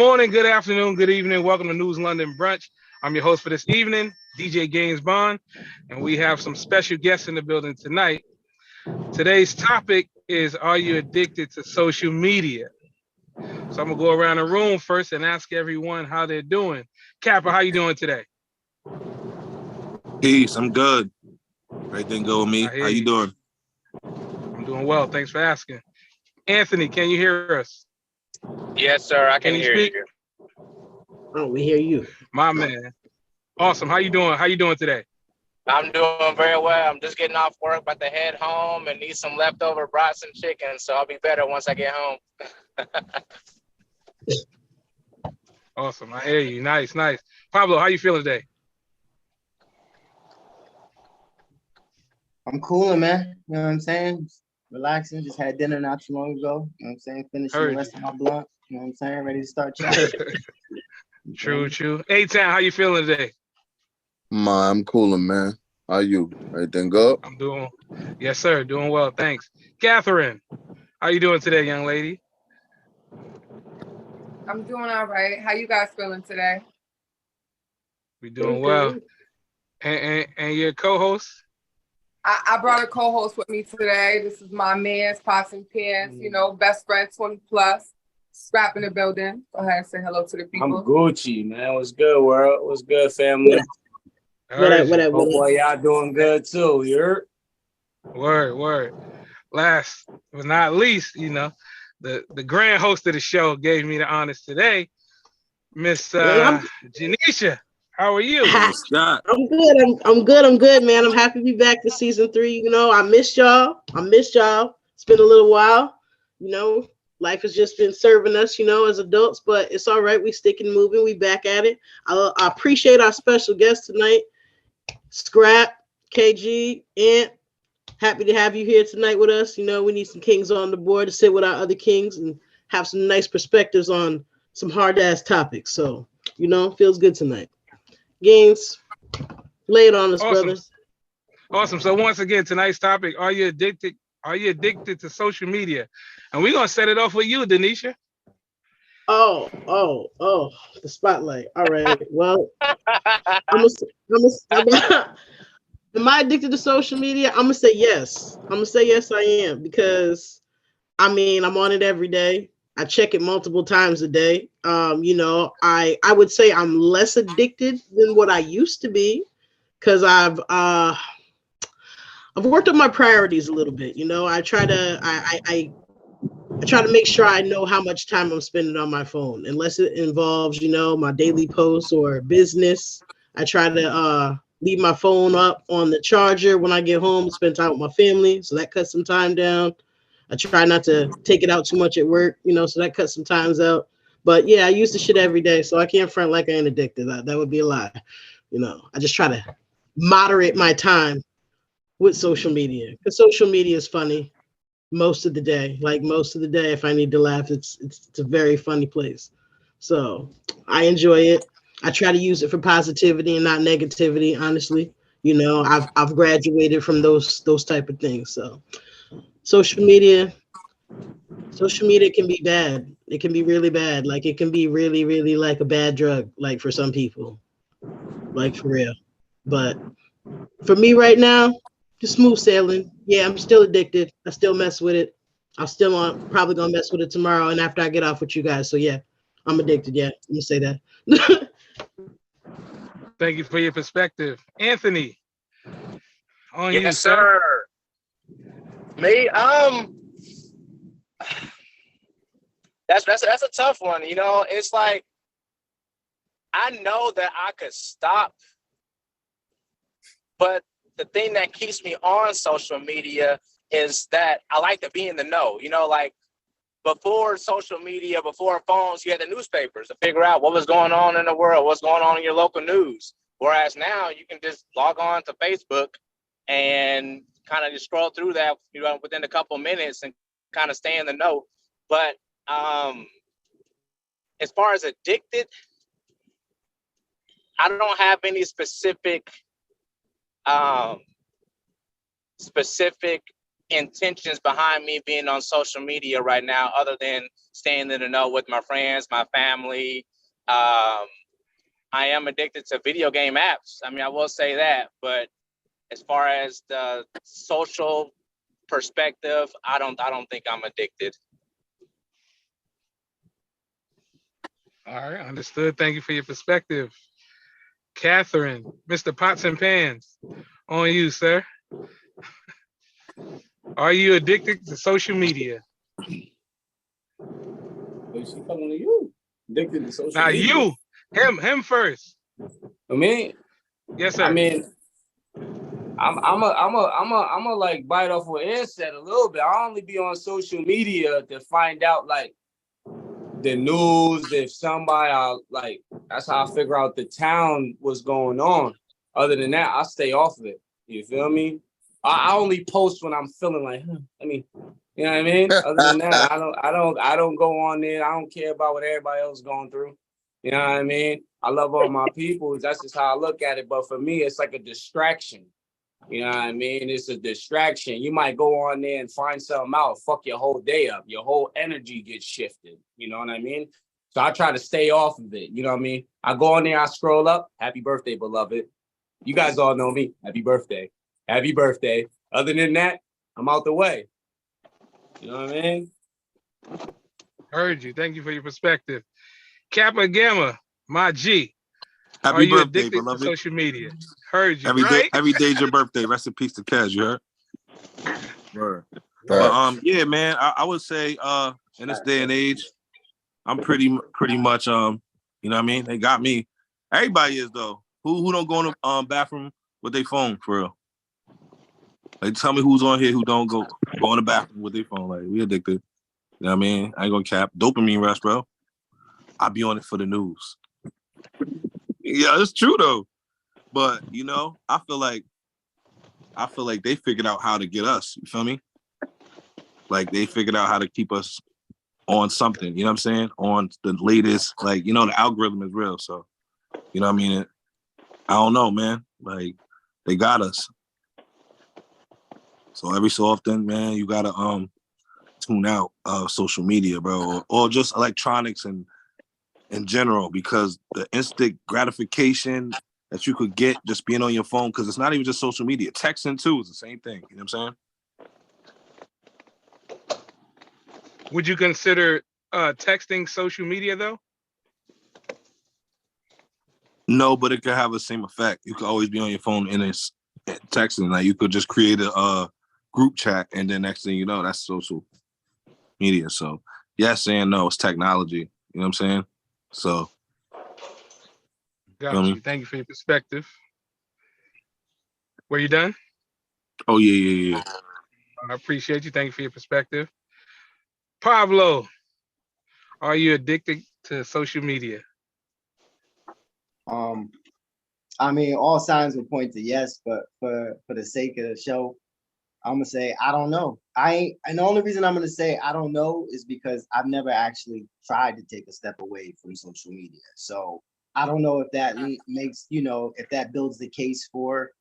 morning, good afternoon, good evening. Welcome to News London Brunch. I'm your host for this evening, DJ Gaines Bond, and we have some special guests in the building tonight. Today's topic is, are you addicted to social media? So I'm gonna go around the room first and ask everyone how they're doing. Capper, how you doing today? Peace, I'm good. Everything good with me. I hear How you doing? I'm doing well. Thanks for asking. Anthony, can you hear us? Yes, sir. I can you hear speak? you. Oh, we hear you. My man. Awesome. How you doing? How you doing today? I'm doing very well. I'm just getting off work, about to head home and need some leftover brats and chicken, so I'll be better once I get home. Awesome. I hear you. Nice. Pablo, how you feeling today? I'm cooling, man. You know what I'm saying? Relaxing. Just had dinner not too long ago. You know what I'm saying? Finishing Heard the rest you. of my blunt. You know what I'm saying? Ready to start chatting. True. A-Town, how you feeling today? I'm cooling, man. How you? Everything good? I'm doing, yes, sir. Doing well. Thanks. Catherine, how you doing today, young lady? I'm doing all right. How you guys feeling today? We doing well. And your co-host? I brought a co-host with me today. This is my man's Pots and Pants, best friend 20 plus. Scrap in the building. Go ahead and say hello to the people. I'm Gucci, man. What's good, world? What's good, family? What up? Oh, boy, y'all doing good, too. You heard? Word. Last but not least, the grand host of the show gave me the honors today, Miss Janisha. How are you? Scott. I'm good. I'm good, man. I'm happy to be back for season 3. I missed y'all. It's been a little while. Life has just been serving us, as adults, but it's all right. We sticking moving. We back at it. I appreciate our special guest tonight, Scrap, KG, Ant. Happy to have you here tonight with us. We need some kings on the board to sit with our other kings and have some nice perspectives on some hard ass topics. So, feels good tonight. Gaines, lay it on us, brothers. Awesome. So once again, tonight's topic: Are you addicted to social media? And we're gonna set it off with you, Denisha. Oh, the spotlight. All right. Well, am I addicted to social media? I'm gonna say yes. I am, because I'm on it every day. I check it multiple times a day. I would say I'm less addicted than what I used to be, because I've worked on my priorities a little bit. I try to make sure I know how much time I'm spending on my phone, unless it involves, my daily posts or business. I try to leave my phone up on the charger when I get home, spend time with my family, so that cuts some time down. I try not to take it out too much at work, so that cuts some times out. But yeah, I use the shit every day, so I can't front like I ain't addicted. That would be a lie. I just try to moderate my time with social media, because social media is funny most of the day. If I need to laugh, it's a very funny place. So I enjoy it. I try to use it for positivity and not negativity, honestly. I've graduated from those type of things. So social media can be bad. It can be really bad. Like, it can be really, really like a bad drug, like for some people, like for real. But for me right now, just smooth sailing. Yeah, I'm still addicted. I still mess with it. Probably gonna mess with it tomorrow and after I get off with you guys. So yeah, I'm addicted. Yeah, let me say that. Thank you for your perspective, Anthony. On Yes, you, sir. Me, that's a tough one. It's like, I know that I could stop, but the thing that keeps me on social media is that I like to be in the know. Like, before social media, before phones, you had the newspapers to figure out what was going on in the world, what's going on in your local news. Whereas now you can just log on to Facebook and kind of just scroll through that, within a couple of minutes and kind of stay in the know. But as far as addicted, I don't have any specific intentions behind me being on social media right now, other than staying in the know with my friends, my family. I am addicted to video game apps. I mean, I will say that, but as far as the social perspective, I don't think I'm addicted. All right, understood. Thank you for your perspective. Catherine, Mr. Pots and Pans, on you, sir. Are you addicted to social media? Wait, she coming to you. Addicted to social Now media. him first. I mean, Yes, sir. I mean, I'm a like bite off what Ed said a little bit. I only be on social media to find out like the news. If somebody like, that's how I figure out the town what's going on. Other than that, I stay off of it. You feel me? I only post when I'm feeling like, I mean, you know what I mean? Other than that, I don't go on there. I don't care about what everybody else is going through. You know what I mean? I love all my people. That's just how I look at it. But for me, it's like a distraction. You know what I mean? It's a distraction. You might go on there and find something out, fuck your whole day up. Your whole energy gets shifted. You know what I mean? So I try to stay off of it. You know what I mean? I go on there, I scroll up. Happy birthday, beloved. You guys all know me. Happy birthday. Happy birthday. Other than that, I'm out the way. You know what I mean? Heard you. Thank you for your perspective. Kappa Gamma, my G. Are Happy you birthday, addicted beloved. to social media? Heard you, Every day, right? every day's your birthday. Rest in peace to Kaz, you heard? Right. But yeah, man, I would say in this day and age, I'm pretty much you know what I mean? They got me. Everybody is though. Who don't go in the bathroom with their phone for real? Like tell me who's on here who don't go in the bathroom with their phone. Like we addicted. You know what I mean? I ain't gonna cap. Dopamine rush, bro. I be on it for the news. Yeah, it's true though. But you know, I feel like they figured out how to get us. You feel me? Like they figured out how to keep us on something. You know what I'm saying? On the latest, like you know, the algorithm is real. So you know what I mean? I don't know, man. Like they got us. So every so often, man, you gotta tune out social media, bro, or just electronics and in general, because the instant gratification that you could get just being on your phone, because it's not even just social media. Texting too is the same thing. You know what I'm saying? Would you consider texting social media though? No, but it could have the same effect. You could always be on your phone and it's texting. Like you could just create a group chat, and then next thing you know, that's social media. So yes and no, it's technology. You know what I'm saying? So Got you. Thank you for your perspective. Were you done? Oh yeah. I appreciate you. Thank you for your perspective. Pablo, are you addicted to social media? I mean, all signs would point to yes, but for the sake of the show, I'm gonna say I don't know. And the only reason I'm gonna say I don't know is because I've never actually tried to take a step away from social media. So I don't know if that makes, if that builds the case for,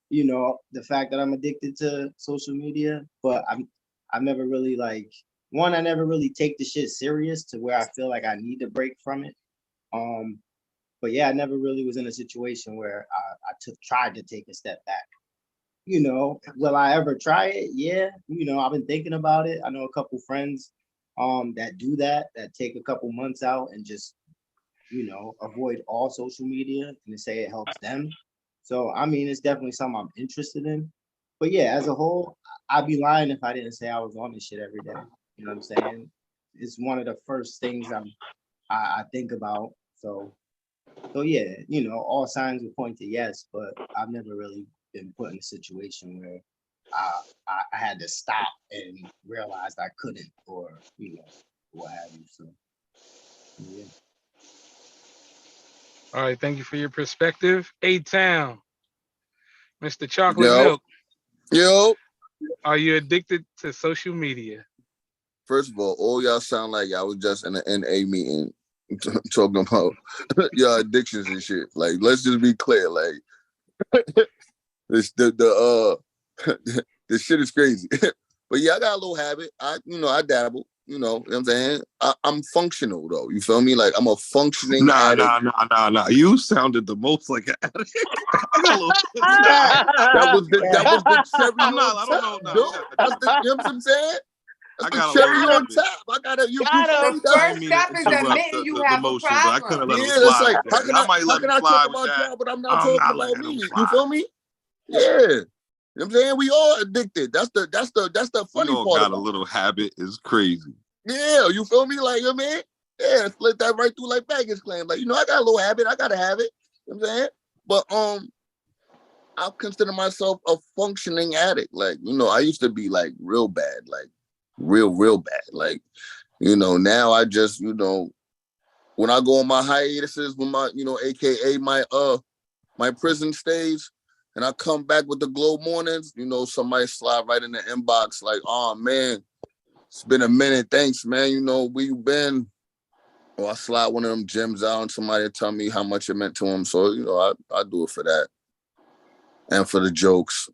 the fact that I'm addicted to social media. But I've never really I never really take the shit serious to where I feel like I need to break from it. But yeah, I never really was in a situation where I tried to take a step back. Will I ever try it? Yeah. I've been thinking about it. I know a couple friends that do that take a couple months out and just, avoid all social media and they say it helps them. So, I mean, it's definitely something I'm interested in. But yeah, as a whole, I'd be lying if I didn't say I was on this shit every day. You know what I'm saying? It's one of the first things I think about. So yeah, all signs would point to yes, but I've never really been put in a situation where I had to stop and realized I couldn't, or what have you. So yeah. All right, thank you for your perspective. A-Town, Mr. Chocolate Milk. Yo. Are you addicted to social media? First of all y'all sound like y'all was just in an NA meeting talking about your addictions and shit. Like, let's just be clear. Like, this the shit is crazy. But yeah, I got a little habit. I dabble. You know what I'm saying? I'm functional though. You feel me? Like I'm a functioning addict. Nah. You sounded the most like an addict. I got a little. That was the cherry I'm on not. I don't top, know. dude. That's the, you know what I'm saying? I That's got the a cherry little on habit. top. I gotta you Gotta feel me? The That's, I first didn't mean to step is interrupt admitting you the have a emotions. I couldn't problem. let them yeah, slide. that's like with that. I might how let can them I slide talk with about that. y'all, but I'm not I'm talking not about letting me? them You slide. feel me? Yeah. You know what I'm saying? We all addicted. That's the We funny all part got a about little habit. It's crazy. it. Yeah, you feel me? Like, you know what I mean? Yeah, split that right through like baggage claim. Like, I got a little habit. I gotta have it. You know what I'm saying? But I consider myself a functioning addict. Like, I used to be like real bad, like real bad. Like, now I just, when I go on my hiatuses with my, AKA my prison stays, and I come back with the glow mornings, somebody slide right in the inbox like, oh man, it's been a minute. Thanks, man. Where you been? Or I slide one of them gems out and somebody tell me how much it meant to them. So, I do it for that. And for the jokes.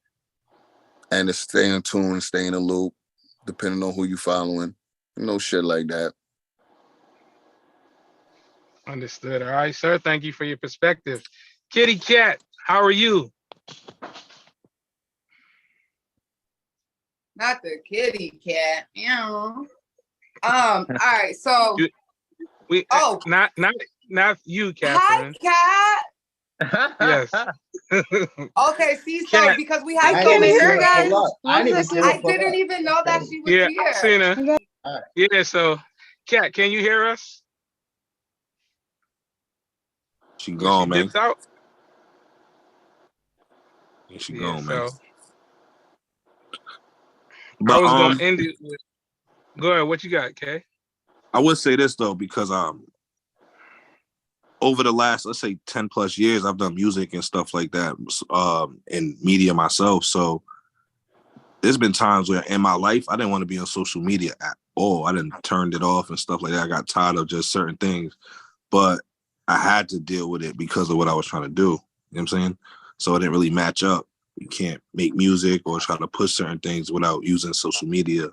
And to stay in tune, stay in the loop, depending on who you following. Shit like that. Understood. All right, sir. Thank you for your perspective. Kitty Cat, how are you? Not the kitty cat. All right. So Not you, hi, Catherine. cat. Yes. Okay, see, so Cat. because we I have didn't so even many see her guys, pull up. I didn't even see her I pull didn't up. even know that she was Yeah, here. I seen her. All right. Yeah, so Cat, can you hear us? She She gone, man. dipped out. Yeah, she Yeah, gone, man. so I But was gonna end it with. Go ahead. What you got, Kay? I would say this though, because over the last, let's say 10 plus years, I've done music and stuff like that, and media myself. So there's been times where in my life, I didn't want to be on social media at all. I didn't turned it off and stuff like that. I got tired of just certain things, but I had to deal with it because of what I was trying to do. You know what I'm saying? So it didn't really match up. You can't make music or try to push certain things without using social media.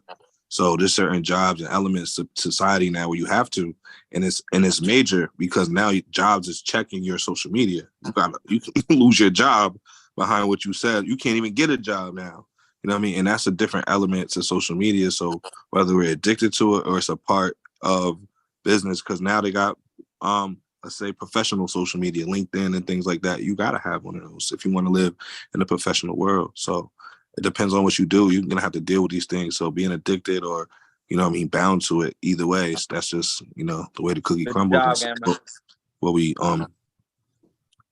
So there's certain jobs and elements of society now where you have to, and it's major because now jobs is checking your social media. You can lose your job behind what you said. You can't even get a job now. You know what I mean? And that's a different element to social media. So whether we're addicted to it or it's a part of business, because now they got let's say professional social media, LinkedIn and things like that. You gotta have one of those if you want to live in the professional world. So it depends on what you do. You're gonna have to deal with these things. So being addicted or, bound to it, either way, that's just, the way the cookie crumbles. And what we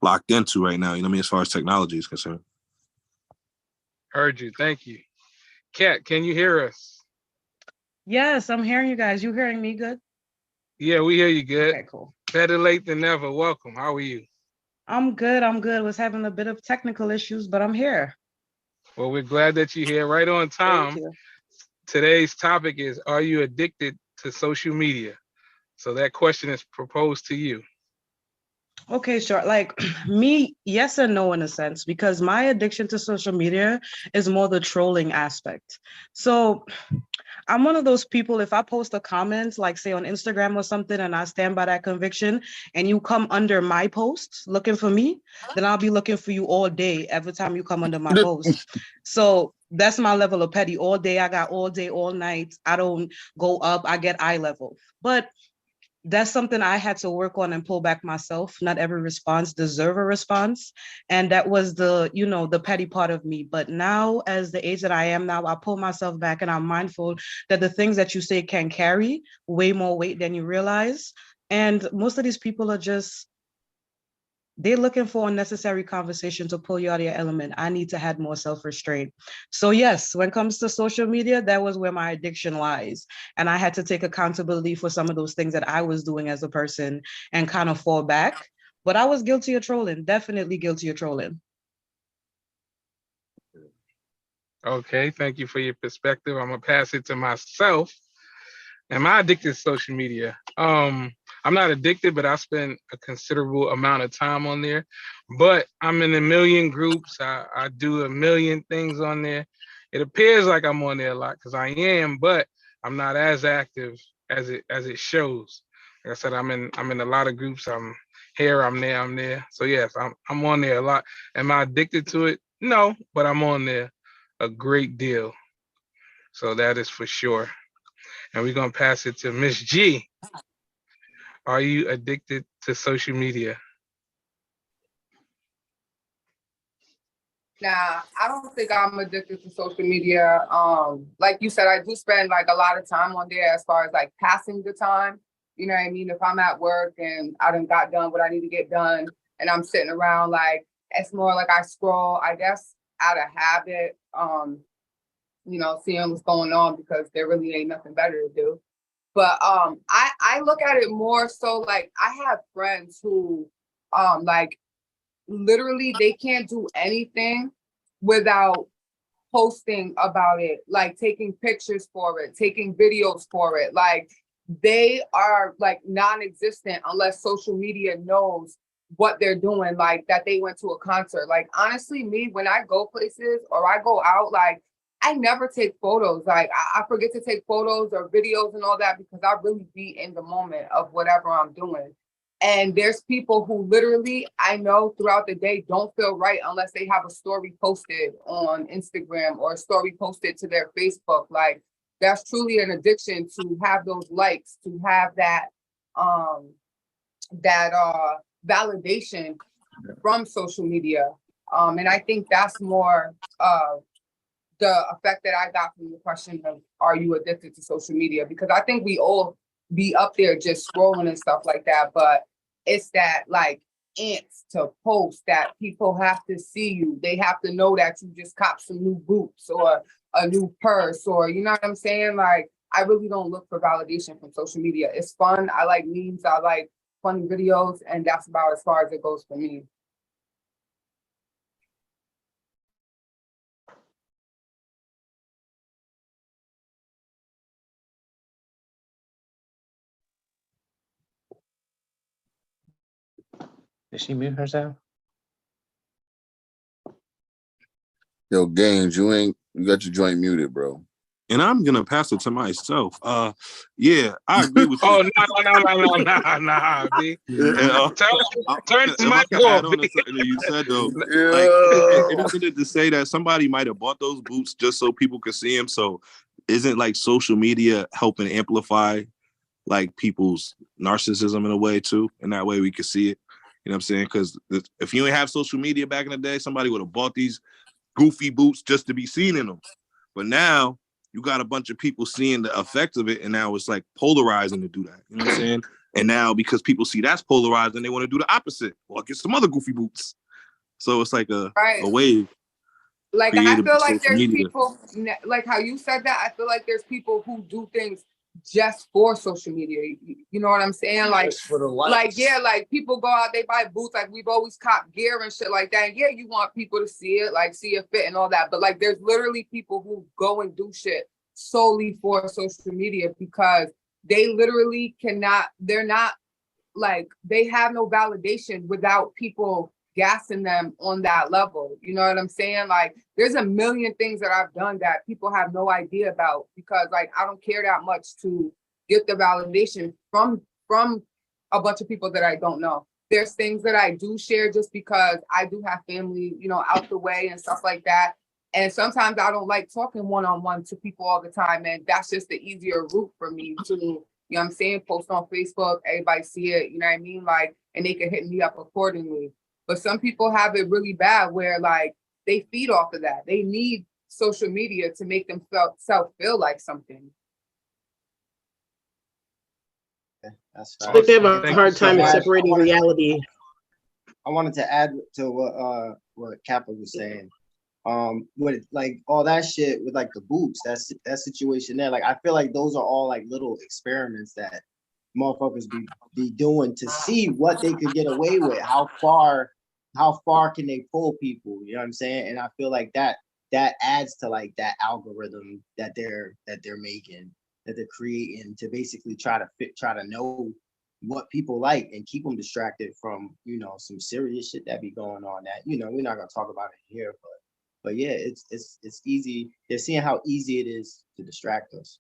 locked into right now, as far as technology is concerned. Heard you. Thank you. Cat, can you hear us? Yes, I'm hearing you guys. You hearing me good? Yeah, we hear you good. Okay, cool. Better late than never. Welcome. How are you? I'm good. Was having a bit of technical issues, but I'm here. Well, we're glad that you're here right on time. Today's topic is, are you addicted to social media? So that question is proposed to you. Okay, sure. Like me, yes and no in a sense, because my addiction to social media is more the trolling aspect. So I'm one of those people, if I post a comment, like say on Instagram or something, and I stand by that conviction, and you come under my post looking for me, then I'll be looking for you all day, every time you come under my post. So that's my level of petty. All day, I got all day, all night. I don't go up, I get eye level. But that's something I had to work on and pull back myself. Not every response deserves a response. And that was the petty part of me. But now, as the age that I am now, I pull myself back and I'm mindful that the things that you say can carry way more weight than you realize. And most of these people are they're looking for unnecessary conversation to pull you out of your element. I need to have more self-restraint. So yes, when it comes to social media, that was where my addiction lies. And I had to take accountability for some of those things that I was doing as a person and kind of fall back. But I was guilty of trolling, definitely guilty of trolling. Okay, thank you for your perspective. I'm gonna pass it to myself. Am I addicted to social media? I'm not addicted, but I spend a considerable amount of time on there. But I'm in a million groups. I do a million things on there. It appears like I'm on there a lot because I am, but I'm not as active as it shows. Like I said, I'm in a lot of groups. I'm here, I'm there. So yes, I'm on there a lot. Am I addicted to it? No, but I'm on there a great deal. So that is for sure. And we're gonna pass it to Miss G. Are you addicted to social media? Nah, I don't think I'm addicted to social media. Like you said, I do spend like a lot of time on there as far as like passing the time. You know what I mean? If I'm at work and I done got done what I need to get done and I'm sitting around, like it's more like I scroll, I guess, out of habit, you know, seeing what's going on because there really ain't nothing better to do. But I look at it more so like I have friends who like literally they can't do anything without posting about it, like taking pictures for it, taking videos for it. Like they are like non-existent unless social media knows what they're doing, like that they went to a concert. Like honestly, me, when I go places or I go out, like I never take photos. Like I forget to take photos or videos and all that because I really be in the moment of whatever I'm doing. And there's people who literally, I know throughout the day don't feel right unless they have a story posted on Instagram or a story posted to their Facebook. Like that's truly an addiction to have those likes, to have that validation from social media. And I think that's more the effect that I got from the question of, are you addicted to social media? Because I think we all be up there just scrolling and stuff like that, but it's that like ants to post that people have to see you. They have to know that you just cop some new boots or a new purse or, you know what I'm saying? Like, I really don't look for validation from social media. It's fun. I like memes. I like funny videos. And that's about as far as it goes for me. Did she mute herself? Yo, Gaines, you got your joint muted, bro. And I'm gonna pass it to myself. Yeah, I agree with you. Oh no, B. Turn this mic off. On to something that you said though, Yeah. like isn't it to say that somebody might have bought those boots just so people could see them? So isn't like social media helping amplify like people's narcissism in a way too? And that way we could see it. You know what I'm saying? Because if you ain't have social media back in the day, somebody would have bought these goofy boots just to be seen in them. But now you got a bunch of people seeing the effects of it, and now it's like polarizing to do that. You know what I'm saying? And now because people see that's polarized, and they want to do the opposite, or get some other goofy boots. So it's like a wave. Like I feel like there's media. people, like how you said that, I feel like there's people who do things just for social media. You know what I'm saying? Like, Just for the likes. like yeah, like people go out, they buy boots, like we've always copped gear and shit like that. And yeah, you want people to see it, like see it fit and all that. But like there's literally people who go and do shit solely for social media because they literally cannot, they're not like, they have no validation without people gassing them on that level. You know what I'm saying? Like there's a million things that I've done that people have no idea about because like I don't care that much to get the validation from a bunch of people that I don't know. There's things that I do share just because I do have family, you know, out the way and stuff like that. And sometimes I don't like talking one-on-one to people all the time. And that's just the easier route for me to, you know what I'm saying, post on Facebook, everybody see it, you know what I mean? Like, and they can hit me up accordingly. But some people have it really bad where like they feed off of that. They need social media to make themselves feel like something. That's I think they have a hard time in separating reality. I wanted to add to what Kappa was saying. With like all that shit with like the boots, that situation there. Like I feel like those are all like little experiments that motherfuckers be doing to see what they could get away with. How far can they pull people? You know what I'm saying? And I feel like that adds to like that algorithm that they're making, that they're creating to basically try to know what people like and keep them distracted from, you know, some serious shit that be going on that, you know, we're not gonna talk about it here, but But yeah, it's easy. They're seeing how easy it is to distract us.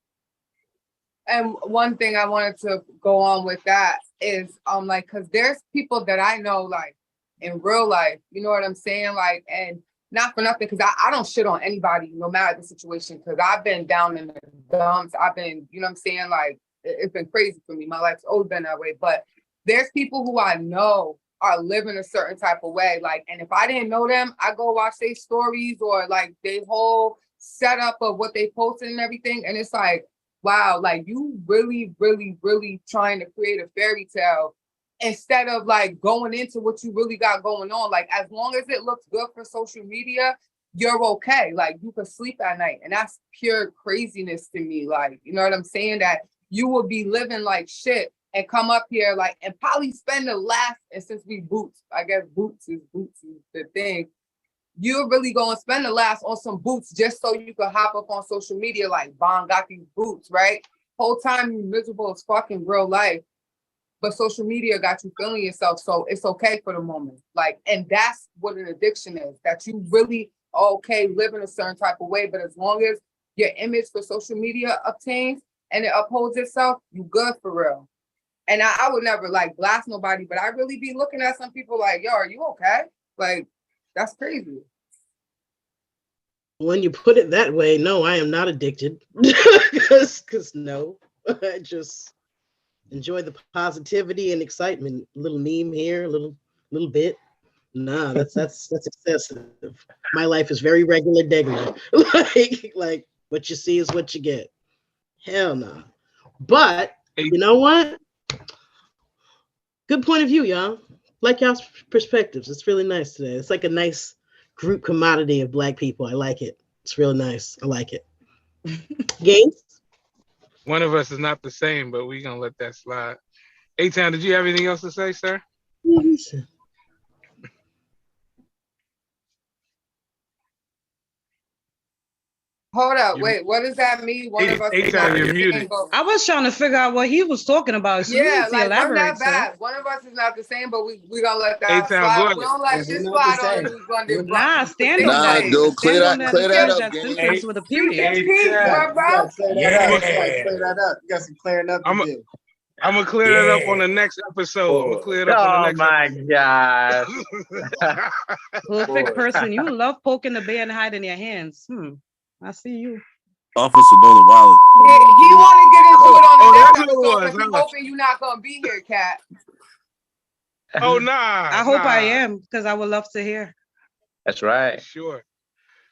And one thing I wanted to go on with that is like, because there's people that I know like in real life, you know what I'm saying? Like, and not for nothing, because I don't shit on anybody, no matter the situation, because I've been down in the dumps. I've been, you know what I'm saying? Like, it's been crazy for me. My life's always been that way. But there's people who I know are living a certain type of way. Like, and if I didn't know them, I go watch their stories or like their whole setup of what they posted and everything. And it's like, wow, like you really, really, really trying to create a fairy tale instead of like going into what you really got going on. Like, as long as it looks good for social media, you're okay. Like, you can sleep at night. And that's pure craziness to me. Like, you know what I'm saying? That you will be living like shit and come up here like, and probably spend the last, and since we boots, I guess boots is the thing. You're really going to spend the last on some boots just so you can hop up on social media like, Bond got these boots, right? Whole time you miserable as fucking real life. But social media got you feeling yourself, so it's okay for the moment. Like, and that's what an addiction is, that you really okay live in a certain type of way, but as long as your image for social media obtains and it upholds itself, you good for real. And I would never like blast nobody, but I really be looking at some people like, yo, are you okay? Like, that's crazy. When you put it that way, no, I am not addicted. Because no, I just enjoy the positivity and excitement. A little meme here, a little bit. Nah, that's excessive. My life is very regular degular. like what you see is what you get. Hell no. Nah. But you know what? Good point of view, y'all. Like y'all's perspectives. It's really nice today. It's like a nice group commodity of Black people. I like it. It's really nice. I like it. Games? One of us is not the same, but we're gonna let that slide. A-Town, did you have anything else to say, sir? Listen. Hold up, wait, what does that mean? One of us is not you're muted. I was trying to figure out what he was talking about. So yeah, like elaborate, we're not bad. One of us is not the same, but we gonna let that A-Town, slide. go We don't let ahead. this We're not slide the on same. News London. Nah, stand on Nah, that. dude, clear Stand that on that up, sentence gang. with a You period. can keep, bro. Clear that up. You got some clearing up to do. I'm gonna clear that up on the next episode. I'm gonna clear it up on the next God. Perfect person. You love poking the bear and hiding your hands. I see you. Officer Nola Wiley. He want to get into it on the that's next what it episode, was, but he huh? hoping you're not gonna be here, Cat. Oh, nah. I hope I am, because I would love to hear. That's right. Sure.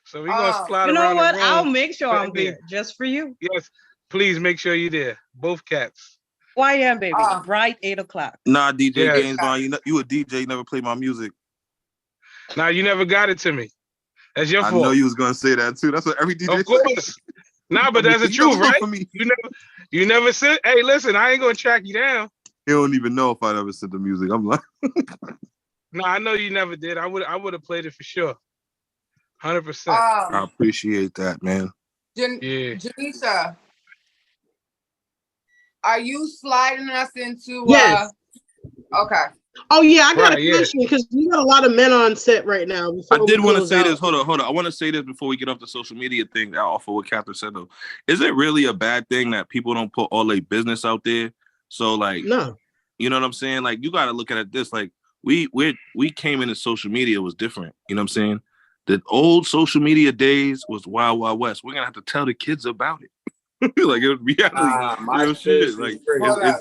So we're gonna slide You know around what? the room. I'll make sure I'm Maybe- there just for you. Yes, please make sure you're there. Both cats. Why am baby? Bright 8:00. Nah, DJ Yes. Games Bond, you a DJ, you never play my music. Now you never got it to me. That's your I fault. know you was gonna say that too. That's what every DJ Of course. Nah, but that's the You truth, never look right? for me. You never said, hey, listen, I ain't gonna track you down. He don't even know if I ever said the music. I'm like, No, I know you never did. I would have played it for sure. 100%. I appreciate that, man. Yeah. Janisha, are you sliding us into Yes. Okay. Oh yeah, I got Right, a yeah. question because we got a lot of men on set right now. I before did we want to close say out. this. Hold on. I want to say this before we get off the social media thing. Off of what Catherine said though, is it really a bad thing that people don't put all their business out there? So like, No. you know what I'm saying? Like, you got to look at it this like we came into social media was different. You know what I'm saying? The old social media days was Wild Wild West. We're gonna have to tell the kids about it. Like, it reality, real shit. Like,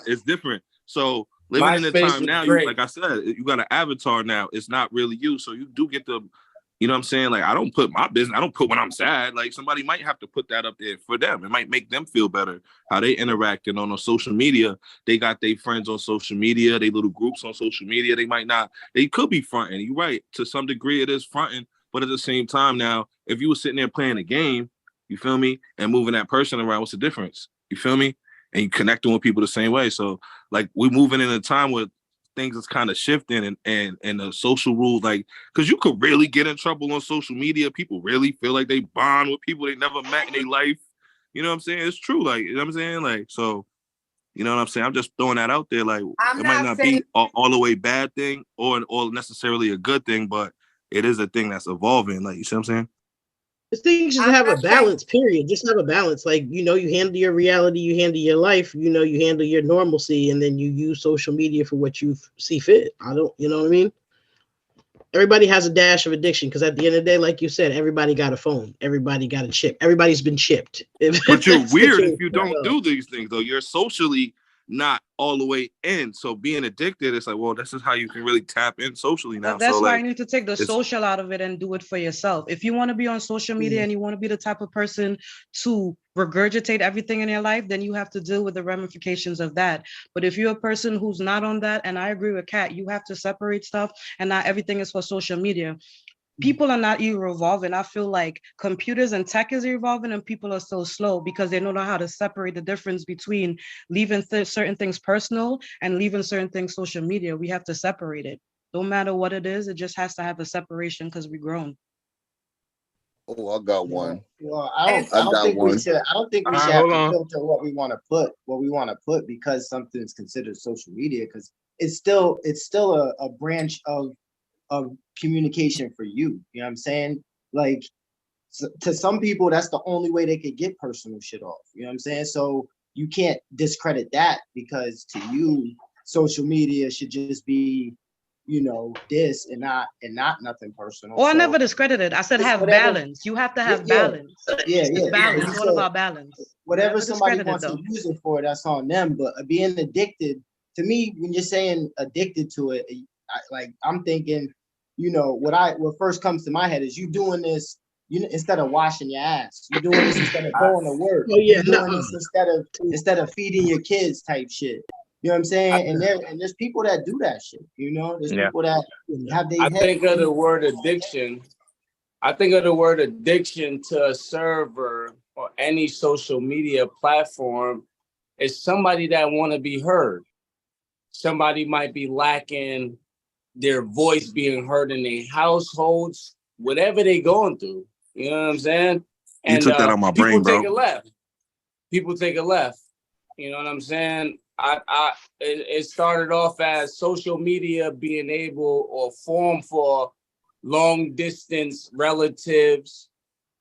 it's different. So living in the time now, like I said, you got an avatar now. It's not really you, so you do get the, you know what I'm saying? Like, I don't put my business. I don't put when I'm sad. Like, somebody might have to put that up there for them. It might make them feel better how they interacting on social media. They got their friends on social media. They little groups on social media. They might not. They could be fronting. You're right. To some degree, it is fronting. But at the same time, now, if you were sitting there playing a game, you feel me, and moving that person around, what's the difference? You feel me? And you connecting with people the same way. So, like, we're moving in a time where things is kind of shifting and the social rules, like, because you could really get in trouble on social media. People really feel like they bond with people they never met in their life. You know what I'm saying? It's true. Like, you know what I'm saying? Like, so, you know what I'm saying? I'm just throwing that out there. Like, it might not be all the way bad thing or necessarily a good thing, but it is a thing that's evolving. Like, you see what I'm saying? This thing should have a balance, period. Just have a balance. Like, you know, you handle your reality, you handle your life, you know, you handle your normalcy, and then you use social media for what you see fit. You know what I mean? Everybody has a dash of addiction because at the end of the day, like you said, everybody got a phone. Everybody got a chip. Everybody's been chipped. But you're weird if you don't do these things, though. You're socially not all the way in. So being addicted, it's like, well, this is how you can really tap in socially now. But that's so, why like, you need to take the social out of it and do it for yourself. If you want to be on social media and you want to be the type of person to regurgitate everything in your life, then you have to deal with the ramifications of that. But if you're a person who's not on that, and I agree with Kat, you have to separate stuff, and not everything is for social media. People are not evolving. I feel like computers and tech is evolving and people are so slow because they don't know how to separate the difference between leaving certain things personal and leaving certain things social media. We have to separate it. No matter what it is, it just has to have a separation because we're grown. Oh, I got one. Well, I don't think we should have to filter what we want to put because something is considered social media, because it's still a branch of communication for you. You know what I'm saying? Like, to some people, that's the only way they could get personal shit off. You know what I'm saying? So you can't discredit that, because to you, social media should just be, you know, this and not nothing personal. Oh, I never discredited. I said have balance. You have to have balance. Yeah. Balance. It's all about balance. Whatever somebody wants to use it for, that's on them. But being addicted, to me, when you're saying addicted to it, I'm thinking, you know, what first comes to my head is you doing this, instead of washing your ass, you're doing this instead of going to work. Oh, yeah, you're doing this instead of feeding your kids type shit. You know what I'm saying? And there's people that do that shit. You know, there's people that have their I think of the word addiction. I think of the word addiction to a server or any social media platform is somebody that want to be heard. Somebody might be lacking their voice being heard in their households, whatever they going through. You know what I'm saying? And you took that on my brain, bro. People take a left. You know what I'm saying? It started off as social media being able or form for long distance relatives.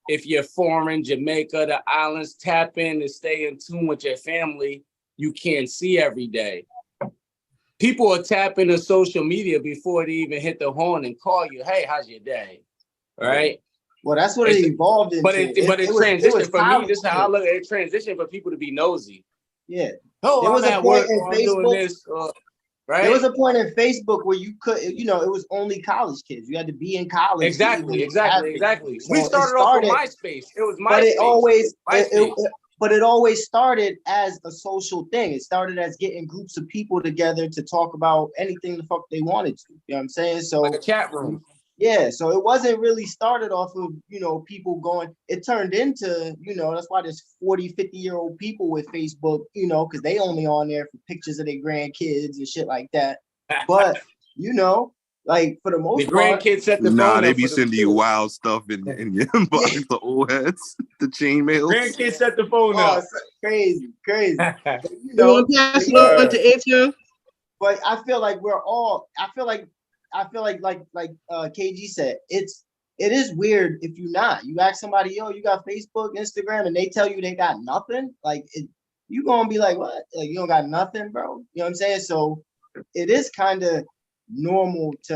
If you're foreign, Jamaica, the islands, tap in to stay in tune with your family you can't see every day. People are tapping into social media before they even hit the horn and call you, hey, how's your day? Right? Well, that's what it evolved into. But it transitioned for me. This is how I look at it. Transition for people to be nosy. Yeah. Oh, there was a point in Facebook. Right? There was a point in Facebook where you could, you know, it was only college kids. You had to be in college. Exactly. So we started off with MySpace. It was MySpace. But it always started as a social thing. It started as getting groups of people together to talk about anything the fuck they wanted to. You know what I'm saying? So like a chat room. Yeah, so it wasn't really started off of, you know, people going, it turned into, you know, that's why there's 40, 50-year-old people with Facebook, you know, because they only on there for pictures of their grandkids and shit like that. But, you know, like for the most part, grandkids set the phone they be sending you wild stuff in your inbox, the old heads, the chain mails. Grandkids set the phone up. Crazy. But, you know, pass it on to ATM. But I feel like like KG said, it is weird if you're not. You ask somebody, yo, you got Facebook, Instagram, and they tell you they got nothing. Like, you gonna be like, what? Like, you don't got nothing, bro? You know what I'm saying? So it is kind of normal to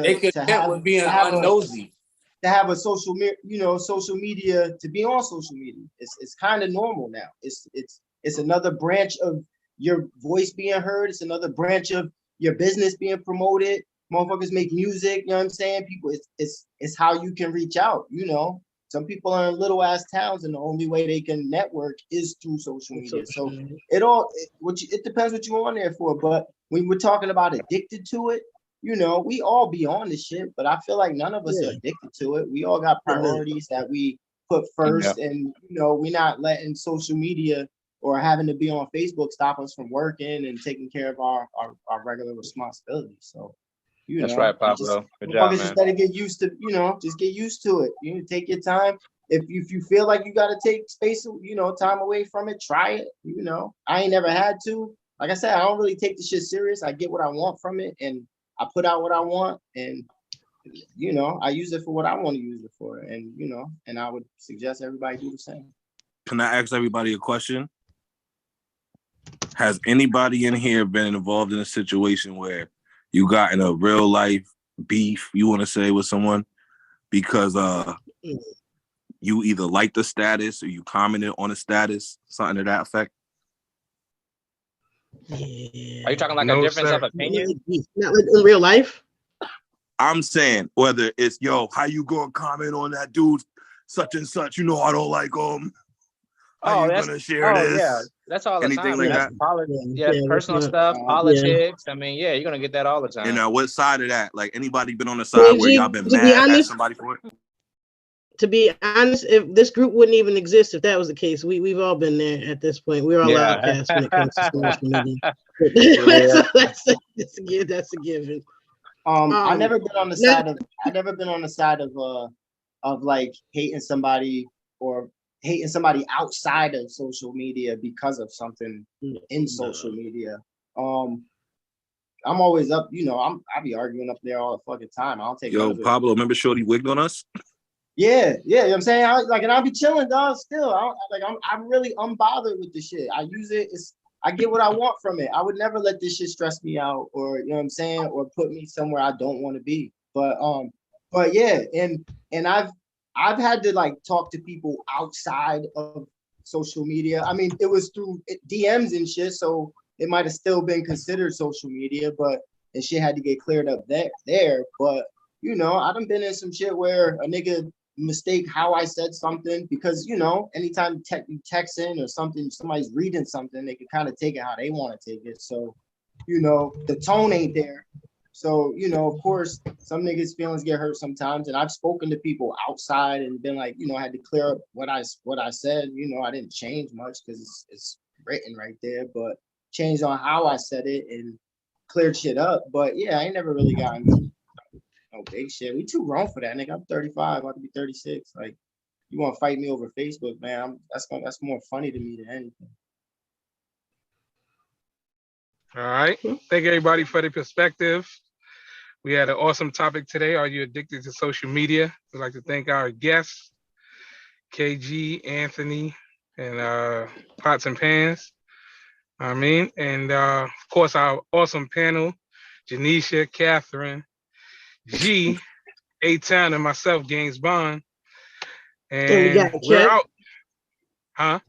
have a social media, to be on social media. It's kind of normal now. It's another branch of your voice being heard. It's another branch of your business being promoted. Motherfuckers make music, you know what I'm saying? People, it's how you can reach out, you know. Some people are in little ass towns and the only way they can network is through social media. So it depends what you're on there for. But when we're talking about addicted to it, you know, we all be on this shit, but I feel like none of us are addicted to it. We all got priorities that we put first, and you know, we're not letting social media or having to be on Facebook stop us from working and taking care of our regular responsibilities. So that's right, Pablo. Good job, man. Just gotta get used to, you know, just get used to it. You know, take your time. If you feel like you gotta take space, you know, time away from it, try it. You know, I ain't never had to. Like I said, I don't really take the shit serious. I get what I want from it, and I put out what I want, and you know, I use it for what I want to use it for, and you know, and I would suggest everybody do the same. Can I ask everybody a question? Has anybody in here been involved in a situation where you got in a real life beef, you want to say, with someone because you either like the status or you commented on a status, something to that effect? Yeah. Are you talking like No, a difference sir. of opinion? Not like in real life. I'm saying whether it's, yo, how you gonna comment on that dude such and such, you know I don't like him. How you gonna share this? Yeah, that's all the Anything time. like That's that? yeah, personal that's stuff, yeah. politics. I mean, yeah, you're gonna get that all the time. And now what side of that? Like anybody been on the side where y'all been To be mad at honest- somebody for it? To be honest, if this group wouldn't even exist if that was the case, we've all been there at this point. We're all Yeah. outcasts when it comes to social media. Yeah. That's a given. I never been on the side of of like hating somebody or hating somebody outside of social media because of something in social media. I'm always up, you know, I be arguing up there all the fucking time. I don't take none Yo, of it. Pablo, remember Shorty wigged on us? Yeah, you know what I'm saying? And I'll be chilling, dog, still. I'm really unbothered with this shit. I use it, I get what I want from it. I would never let this shit stress me out or, you know what I'm saying, or put me somewhere I don't want to be. But yeah, and I've had to like talk to people outside of social media. I mean, it was through DMs and shit, so it might have still been considered social media, but and shit had to get cleared up there. But you know, I done been in some shit where a nigga mistake how I said something because, you know, anytime you texting or something, somebody's reading something, they can kind of take it how they want to take it. So, you know, the tone ain't there. So, you know, of course, some niggas' feelings get hurt sometimes. And I've spoken to people outside and been like, you know, I had to clear up what I said. You know, I didn't change much because it's written right there, but changed on how I said it and cleared shit up. But yeah, I ain't never really gotten no big shit. We too grown for that, nigga. I'm 35, about to be 36. Like, you want to fight me over Facebook, man? That's more funny to me than anything. All right. Thank everybody for the perspective. We had an awesome topic today. Are you addicted to social media? We'd like to thank our guests, KG, Anthony, and Pots and Pans. And of course, our awesome panel, Janisha, Catherine, G, A-Town, and myself, Gaines Bond. And we're out. Huh?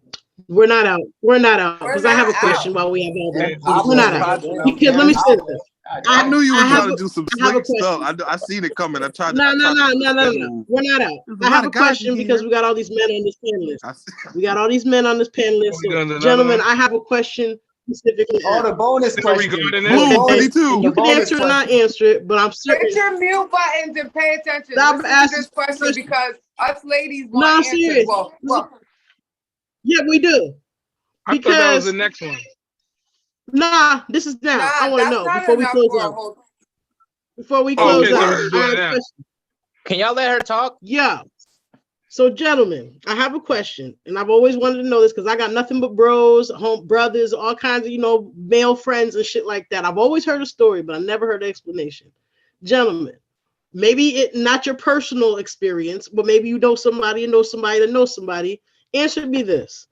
We're not out. Because I have a question while we have all that. We're not out. Because let me say this. I knew you were trying to do some I have a slick stuff. I seen it coming. I tried. No. to We're not out. I have a question because we got all these men on this panel list. We got all these men on this panel list. So, gentlemen, I have a question specifically. Oh, the bonus question. You can answer it or not answer it, but I'm Hit your mute buttons and pay attention. Stop Listen asking to this question because us ladies No, want I'm answers. serious. Well, Yeah, we do. I thought that was the next one. Nah, this is now. I want to know before we close out. Before we close out, I have a question. Can y'all let her talk? Yeah. So, gentlemen, I have a question, and I've always wanted to know this because I got nothing but bros, brothers, all kinds of, you know, male friends and shit like that. I've always heard a story, but I never heard an explanation. Gentlemen, maybe it not your personal experience, but maybe you know somebody and know somebody that knows somebody. Answer me this.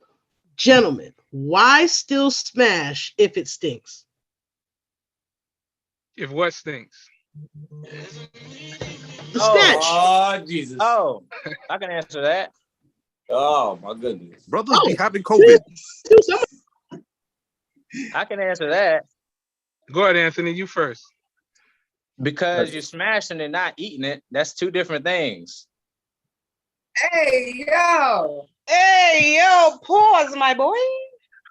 Gentlemen, why still smash if it stinks? If what stinks? The stench. Oh, Jesus. Oh, I can answer that. Oh, my goodness. Brothers be having COVID. I can answer that. Go ahead, Anthony. You first. Because you're smashing and not eating it. That's two different things. hey, yo. Hey, yo, pause, my boy.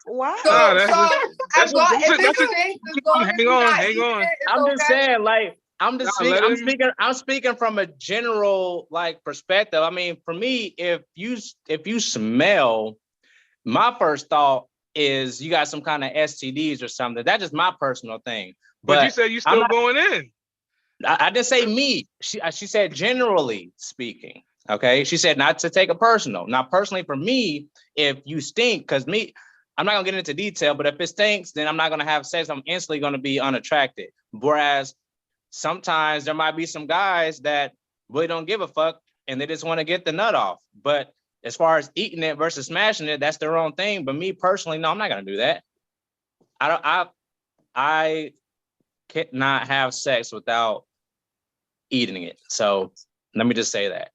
Wow. Hang on. I'm just saying, like, I'm speaking from a general like perspective. I mean, for me, if you smell, my first thought is you got some kind of STDs or something. That's just my personal thing. But you said you still going in. I didn't say me. She said generally speaking. Okay. She said not to take it personal. Now, personally, for me, if you stink, because I'm not gonna get into detail, but if it stinks, then I'm not gonna have sex. I'm instantly gonna be unattracted. Whereas sometimes there might be some guys that really don't give a fuck and they just want to get the nut off. But as far as eating it versus smashing it, that's their own thing. But me personally, no, I'm not gonna do that. I cannot have sex without eating it. So let me just say that.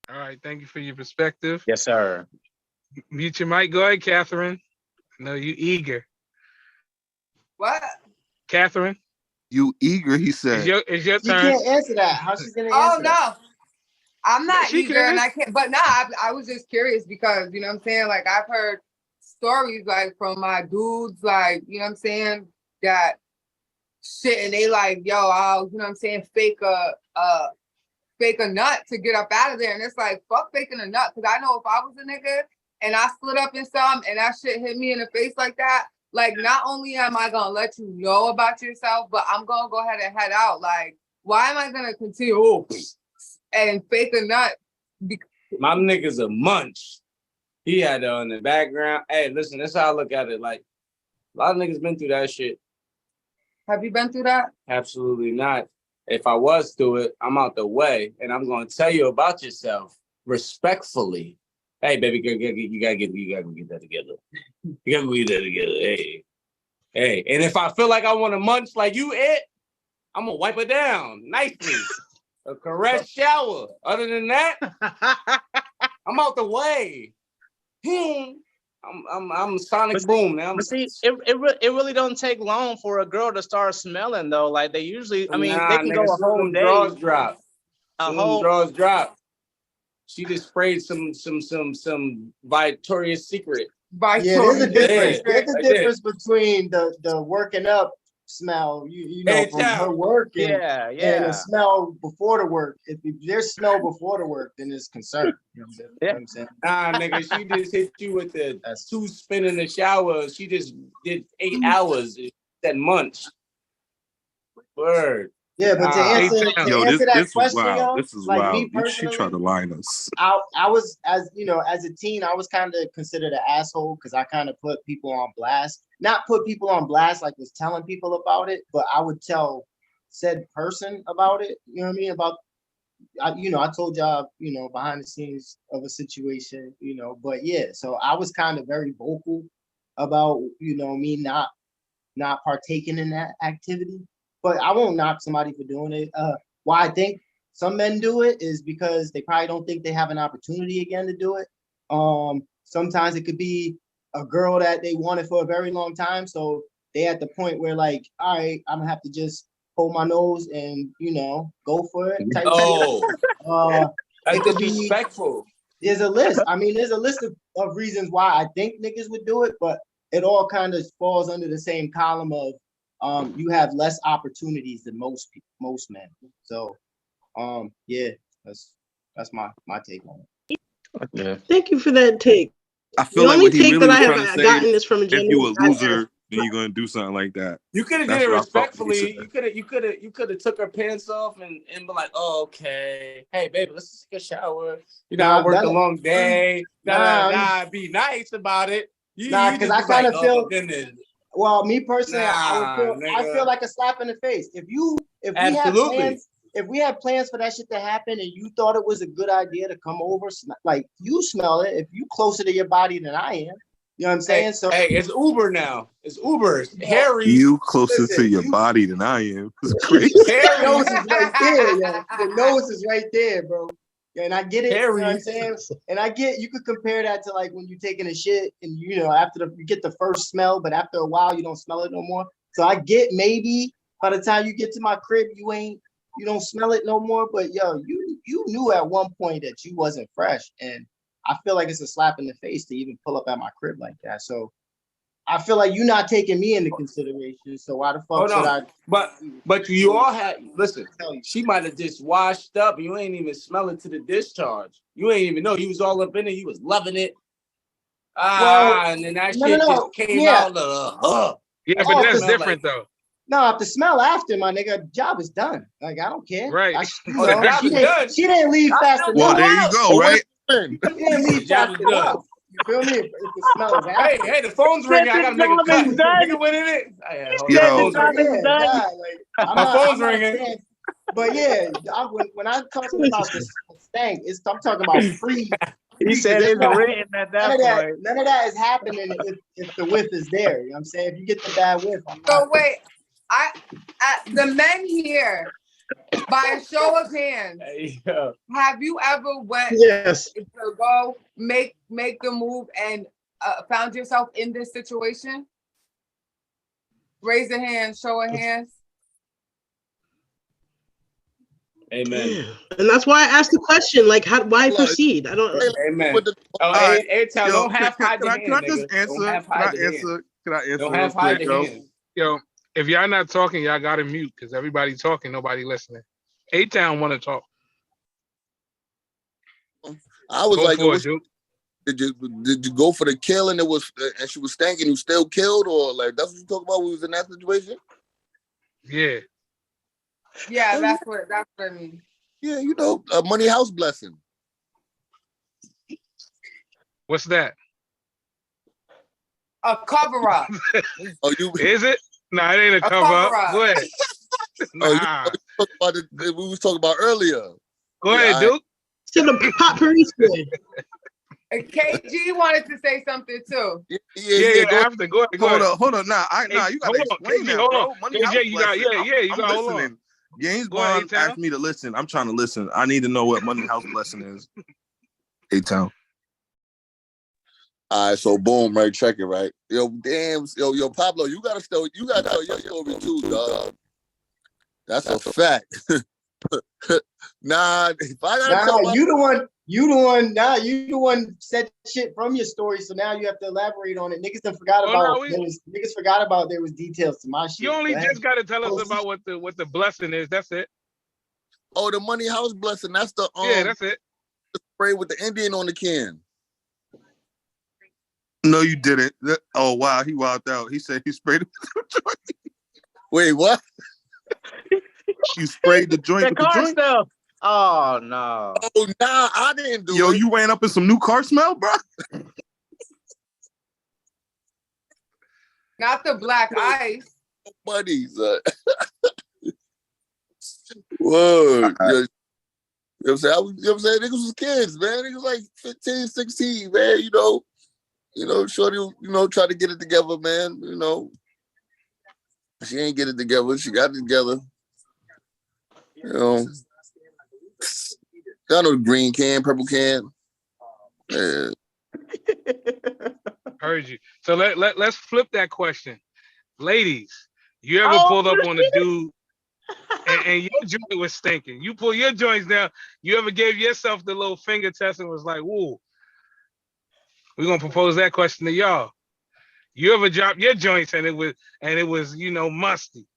All right, thank you for your perspective. Yes, sir. Mute your mic. Go ahead, Catherine. I know you eager. What? Catherine, You eager? He said. it's your She turn. can't answer that. How's she gonna Oh answer that? no, I'm not She eager, and can. I can't. But no, I was just curious because you know what I'm saying. Like I've heard stories like from my dudes, like you know what I'm saying, that shit, and they like, yo, I'll you know what I'm saying, fake a nut to get up out of there, and it's like fuck faking a nut, because I know if I was a nigga and I split up in some and that shit hit me in the face like that, like not only am I gonna let you know about yourself, but I'm gonna go ahead and head out. Like, why am I gonna continue and fake a nut? My nigga's a munch. He had that in the background. Hey, listen, that's how I look at it. Like, a lot of niggas been through that shit. Have you been through that? Absolutely not. If I was through it, I'm out the way, and I'm gonna tell you about yourself respectfully. Hey, baby girl, you gotta get that together. You gotta get that together. Hey. And if I feel like I want to munch like you ate, I'm gonna wipe it down nicely. A caress shower. Other than that, I'm out the way. I'm Sonic Boom now. But see, it really don't take long for a girl to start smelling though. Like they usually, I mean, they can go a whole day. Draws drop. A whole draws drop. She just sprayed some Victoria's Secret. Yeah, there's a difference. Yeah, There's a difference between the working up smell, you know, Hey, from child. her work and, Yeah, and yeah. the smell before the work. If there's smell before the work, then it's concern. You know what I'm saying? Nah, nigga, she just hit you with the That's- 2 spin in the shower. She just did 8 hours. That munch. Word. Yeah, but to answer, Yo, answer this that is question, wild. yo, This is like wild. me She personally, tried to line us. I was, as you know, as a teen, I was kind of considered an asshole because I kind of put people on blast. Not put people on blast like was telling people about it, but I would tell said person about it. You know what I mean? About, I told y'all, behind the scenes of a situation, But yeah, so I was kind of very vocal about, me not partaking in that activity. But I won't knock somebody for doing it. Why I think some men do it is because they probably don't think they have an opportunity again to do it. Sometimes it could be a girl that they wanted for a very long time. So they at the point where like, all right, I'm gonna have to just hold my nose and, go for it. Type Oh, it could be, disrespectful. there's a list. I mean, there's a list of reasons why I think niggas would do it, but it all kind of falls under the same column of you have less opportunities than most men. So yeah, that's my take on it. Yeah. Thank you for that take. I feel The like only what he take really that I was trying have to gotten say, is from a if you a gentleman. loser, then you're gonna do something like that. You could have That's did it what I thought when he respectfully. said You could have took her pants off and been like, oh, okay. Hey, baby, let's just take a shower. I worked a long day. Be nice about it. Because I kind of feel. Goodness. Well, me personally, I nigga. feel like a slap in the face. If we had plans for that shit to happen and you thought it was a good idea to come over, like you smell it. If you closer to your body than I am, you know what I'm saying? Hey, it's Uber now. It's Uber. It's Harry. You closer to your body than I am. It's crazy. The nose is right there, yo. The nose is right there, bro. And I get it, you know what I'm saying? And I get, you could compare that to like when you're taking a shit and after you get the first smell, but after a while you don't smell it no more. So I get maybe by the time you get to my crib, you don't smell it no more. But yo, you knew at one point that you wasn't fresh. And I feel like it's a slap in the face to even pull up at my crib like that. So I feel like you're not taking me into consideration. So why the fuck should I? But you all had, listen, she might have just washed up. You ain't even smell it to the discharge. You ain't even know. You was all up in it. You was loving it. And then that shit just came out. Yeah, but that's different though. No, if the smell after, my nigga, job is done. Like, I don't care. Right. The job is done. She didn't leave fast enough. Well, there you go, right? She didn't leave fast enough. You feel me? If the smell is Hey, after. hey, the phone's ringing. I gotta make a cut. Nigga, what is it? Hey, hold on. Yo. The phone's ringing. Yeah, nah, like, My phone's ringing. saying- but yeah, when I'm talking about the stank, I'm talking about pre. He said it's written at that point. None of that is happening if the whiff is there. You know what I'm saying? If you get the bad whiff, So wait, the men here, by a show of hands, Hey, yo. have you ever went Yes. to go make the move and found yourself in this situation? Raise a hand, show of hands. Amen. And that's why I asked the question, like, why proceed? I don't. Amen. With the- Oh, all right. hey, tell, Yo, don't half hide the can hand, I just nigga. answer? Don't half hide the hand. Can I answer Don't real half hide quick, the yo? hand. Yo, if y'all not talking, y'all gotta mute because everybody talking, nobody listening. A-Town want to talk. I was Go like, for yo, it, Duke. did you go for the kill and it was and she was stinking, you still killed, or like that's what you talk about when we was in that situation? Yeah. Yeah, that's what I mean. Yeah, you know, a money house blessing. What's that? A cover up. Oh, you Is it? Nah, it ain't a A cover up. cover-up. Go ahead. oh, you Nah. talk about we was talking about earlier. Go ahead, Duke. To the potpourri square. And KG wanted to say something too. Yeah, Go after. Go ahead. Hold on. Nah, you gotta Hold on, explain KG, that, hold bro. on. Money KJ, house you got- blessing. yeah, you I'm got- hold on. listening. James Go ahead, Bond A-Town. asked me to listen. I'm trying to listen. I need to know what money house blessing is. A-Town. All right, so boom, right? Check it, right? Yo, damn, yo, Pablo, you gotta tell your story too, dog. That's a fact. Nah, if I gotta tell you the one said shit from your story, so now you have to elaborate on it. Niggas done forgot about niggas forgot about there was details to my shit. You only Go ahead. just got to tell us about what the blessing is. That's it. Oh, the money house blessing. That's the Yeah, that's it. spray with the Indian on the can. No, you didn't. Oh wow, he wilded out. He said he sprayed it with the joint. Wait, what? You sprayed the joint with the car joint? stuff. Oh no. Oh nah, I didn't do Yo, it. you ran up in some new car smell, bro? Not the black ice. Buddies. Whoa. Right. You know what I'm saying? Niggas was kids, man. Niggas like 15, 16, man. You know, shorty, try to get it together, man. You know. She ain't get it together. She got it together. You know. Got no green can, purple can. Yeah. Heard you. So let's flip that question. Ladies, you ever pulled up on a dude and your joint was stinking? You pull your joints down. You ever gave yourself the little finger test and was like, "Whoa"? We're gonna propose that question to y'all. You ever dropped your joints and it was musty?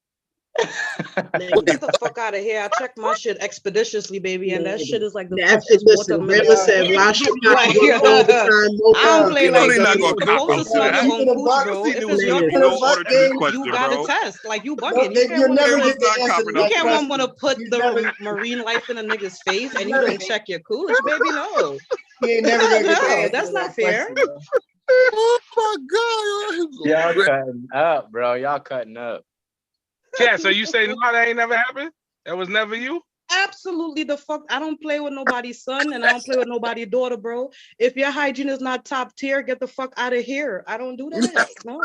Nigga, get the fuck out of here. I checked my shit expeditiously, baby, and that shit is like the Listen, fastest Grandma said, wash your pockets all the time. I don't play You know like they not that. gonna You're cop supposed to smell that. your own cooch, bro. See, If there it's was your no cooch, order to this question, you gotta bro. test. Like you No, bugging. You you'll never can't get the answer to that question. want to put He's the never- marine life in a nigga's face and you don't check your cooch, baby. No, He ain't never gonna get the No, answer that's to not that fair. question, bro. Oh my God. Y'all cutting up, bro. Y'all cutting up. Yeah. So you say no, that ain't never happened? That was never you? Absolutely the fuck. I don't play with nobody's son and I don't play with nobody's daughter, bro. If your hygiene is not top tier, get the fuck out of here. I don't do that. No.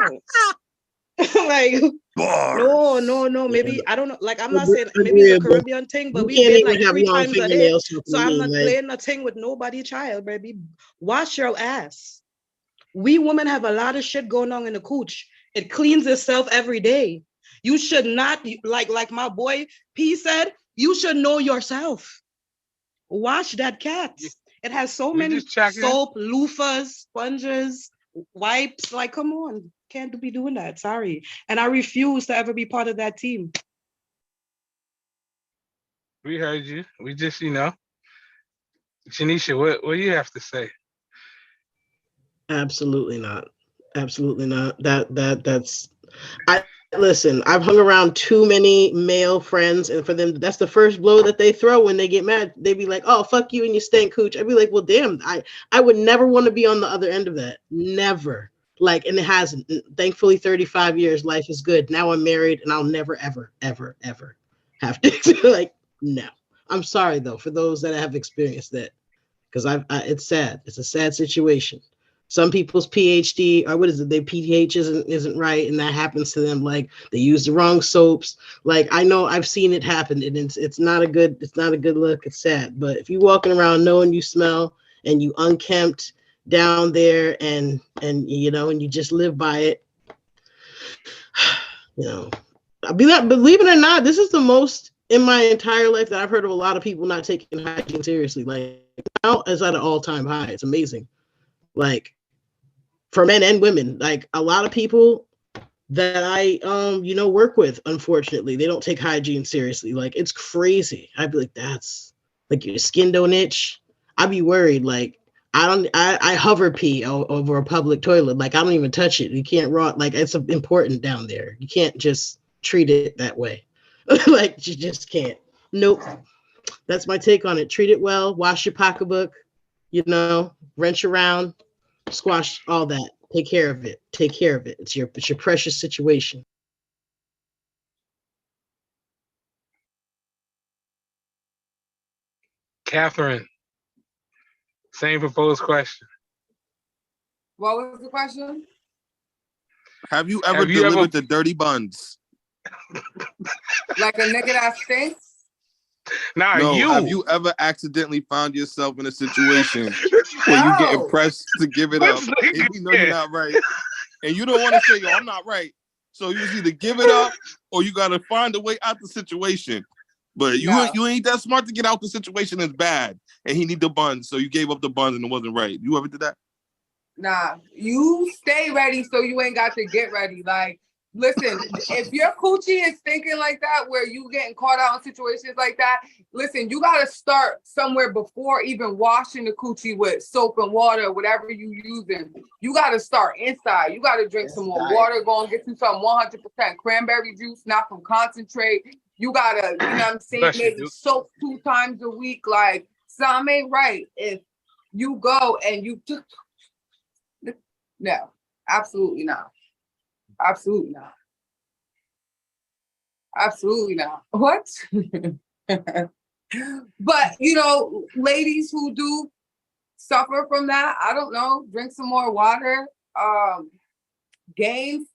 Like Bars. no. Maybe I don't know. Like I'm not saying maybe it's a Agreeable. Caribbean thing, but You we can't did even like have 3 long times a day. fingernails. So I'm not playing nothing with nobody child, baby. Wash your ass. We women have a lot of shit going on in the cooch. It cleans itself every day. You should not, like my boy P said, you should know yourself. Wash that cat. It has so We many just checking. soap, loofahs, sponges, wipes. Like, come on. Can't be doing that. Sorry. And I refuse to ever be part of that team. We heard you. We just, Shanisha, what do you have to say? Absolutely not. Absolutely not. That's listen, I've hung around too many male friends, and for them, that's the first blow that they throw when they get mad. They be like, "Oh, fuck you and you stink cooch." I'd be like, "Well, damn, I would never want to be on the other end of that. Never." Like, and it hasn't. Thankfully, 35 years, life is good. Now I'm married, and I'll never, ever, ever, ever have to like. No, I'm sorry though for those that have experienced that, because it's sad. It's a sad situation. Some people's PhD or what is it? Their pH isn't right, and that happens to them. Like they use the wrong soaps. Like I know I've seen it happen, and it's not a good look. It's sad. But if you're walking around knowing you smell and you unkempt down there, and you know, and you just live by it, you know, believe it or not, this is the most in my entire life that I've heard of a lot of people not taking hygiene seriously. Like now is at an all-time high. It's amazing. Like for men and women, like a lot of people that I you know work with, unfortunately, they don't take hygiene seriously. Like it's crazy. I'd be like, that's like your skin don't itch. I'd be worried. Like I hover pee over a public toilet. Like I don't even touch it. You can't raw, like it's important down there. You can't just treat it that way. Like you just can't. Nope. That's my take on it. Treat it well, wash your pocketbook, you know, wrench around, squash all that. Take care of it. Take care of it. It's your precious situation. Catherine, same proposed question. What was the question? Have you ever delivered the dirty buns? Like a nigga that stinks? Nah, no, you. Have you ever accidentally found yourself in a situation where you get pressed to give it up, and you know you're not right, and you don't want to say, "Yo, I'm not right." So you either give it up or you gotta find a way out the situation. But you ain't that smart to get out the situation that's bad, and he need the buns, so you gave up the buns and it wasn't right. You ever did that? Nah, you stay ready so you ain't got to get ready. Like, listen, if your coochie is thinking like that, where you getting caught out in situations like that, listen, you got to start somewhere before even washing the coochie with soap and water, whatever you using. You got to start inside. You got to drink some more water, go and get you some 100% cranberry juice, not from concentrate. You got to, you know what I'm saying, maybe soap 2 times a week. Like, something ain't right if you go and you just... No, absolutely not. Absolutely not. Absolutely not. What? But, you know, ladies who do suffer from that, I don't know, drink some more water. Gaines,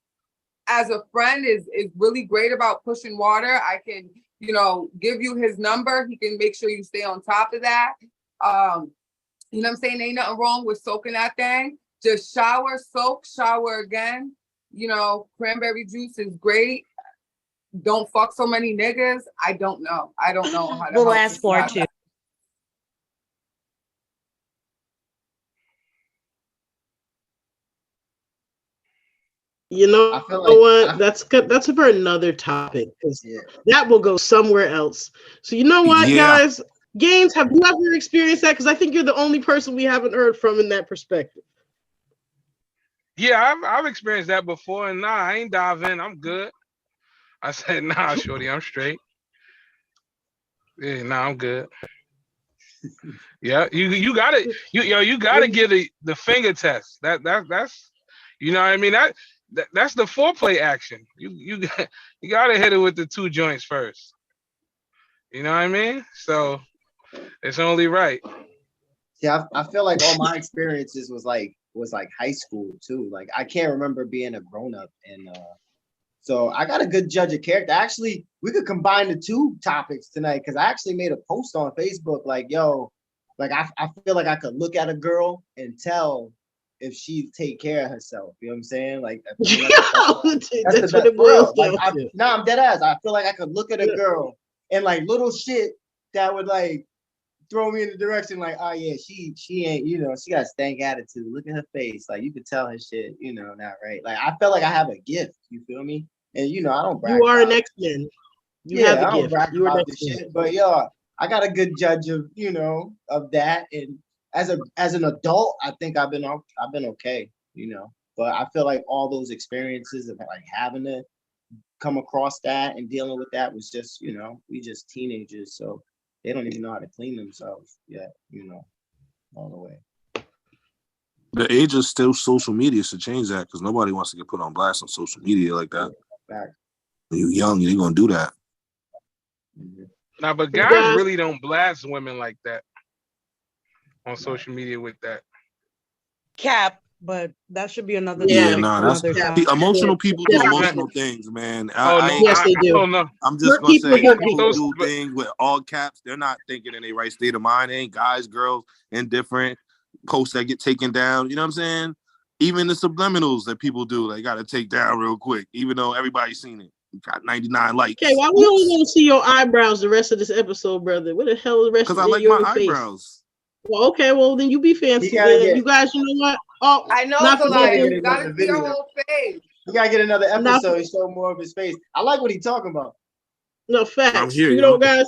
as a friend, is really great about pushing water. I can, you know, give you his number. He can make sure you stay on top of that. You know what I'm saying? Ain't nothing wrong with soaking that thing. Just shower, soak, shower again. You know, cranberry juice is great. Don't fuck so many niggas. I don't know. I don't know how to the last 4 too. You know what? That's good. That's for another topic, because that will go somewhere else. So you know what, guys? Gaines, have you ever experienced that? Because I think you're the only person we haven't heard from in that perspective. Yeah, I've experienced that before, and nah, I ain't dive in. I'm good. I said, nah, shorty, I'm straight. Yeah, nah, I'm good. Yeah, you got it. You got to get the finger test. That's you know what I mean. That's the foreplay action. You got to hit it with the 2 joints first. You know what I mean? So it's only right. Yeah, I feel like all my experiences was like high school too. Like I can't remember being a grown up, and so I got a good judge of character. Actually, we could combine the 2 topics tonight, because I actually made a post on Facebook like, yo, like I feel like I could look at a girl and tell if she take care of herself. You know what I'm saying? Like that's what it boils down to. No, I'm dead ass. I feel like I could look at a girl and like little shit that would like throw me in the direction like, oh yeah, she ain't, you know, she got a stank attitude. Look at her face. Like you could tell her shit, you know, not right. Like I felt like I have a gift, you feel me? And you know, I don't brag. You are an X-Men. You have a gift. You are this shit, but yo, I got a good judge of, you know, of that. And as an adult, I think I've been okay, you know. But I feel like all those experiences of like having to come across that and dealing with that was just, you know, we just teenagers, so they don't even know how to clean themselves yet, you know, all the way. The age is still social media should change that because nobody wants to get put on blast on social media like that. Back. When you're young, you ain't gonna do that. Nah, but You guys guys- really don't blast women like that on social media with that. Cap, but that should be another Yeah, Yeah, topic nah, for that's another time. see, emotional people do Yeah. emotional things, man. Oh no, Yes, they do. Oh no. I'm just Hurt gonna people say hurt people people. do But- things with all caps. They're not thinking in their right state of mind. They ain't guys, girls, indifferent posts that get taken down. You know what I'm saying? Even the subliminals that people do, they gotta take down real quick, even though everybody's seen it. You got 99 likes. Okay, why we only want to see your eyebrows the rest of this episode, brother? What the hell is the rest Because of I like your my face? eyebrows. Well, okay, well then you be fancy. You gotta Then. get- You guys, you know what? Oh, I know, not so for like, nothing. you gotta see your whole face. You gotta get another Not- episode and show more of his face. I like what he's talking about. No I'm facts. here, You know, yo. guys,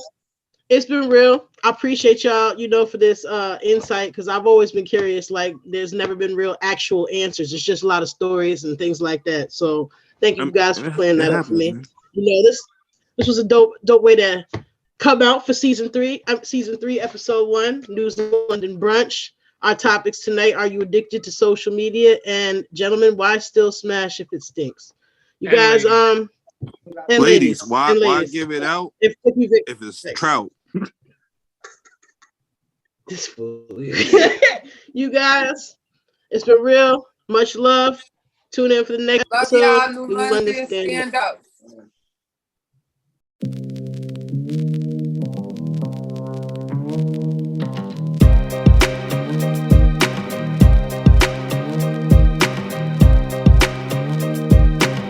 it's been real. I appreciate y'all, you know, for this insight because I've always been curious. Like, there's never been real actual answers. It's just a lot of stories and things like that. So thank you guys for playing that up for me. You know, this was a dope way to come out for season 3, episode 1, News London Brunch. Our topics tonight: are you addicted to social media? And gentlemen, why still smash if it stinks? You And guys, ladies. and Ladies, why and why ladies. give it out If you've if it's trout? this fool. You guys, it's been real. Much love. Tune in for the next Love episode. y'all, New New London, London Stand Up. stand up.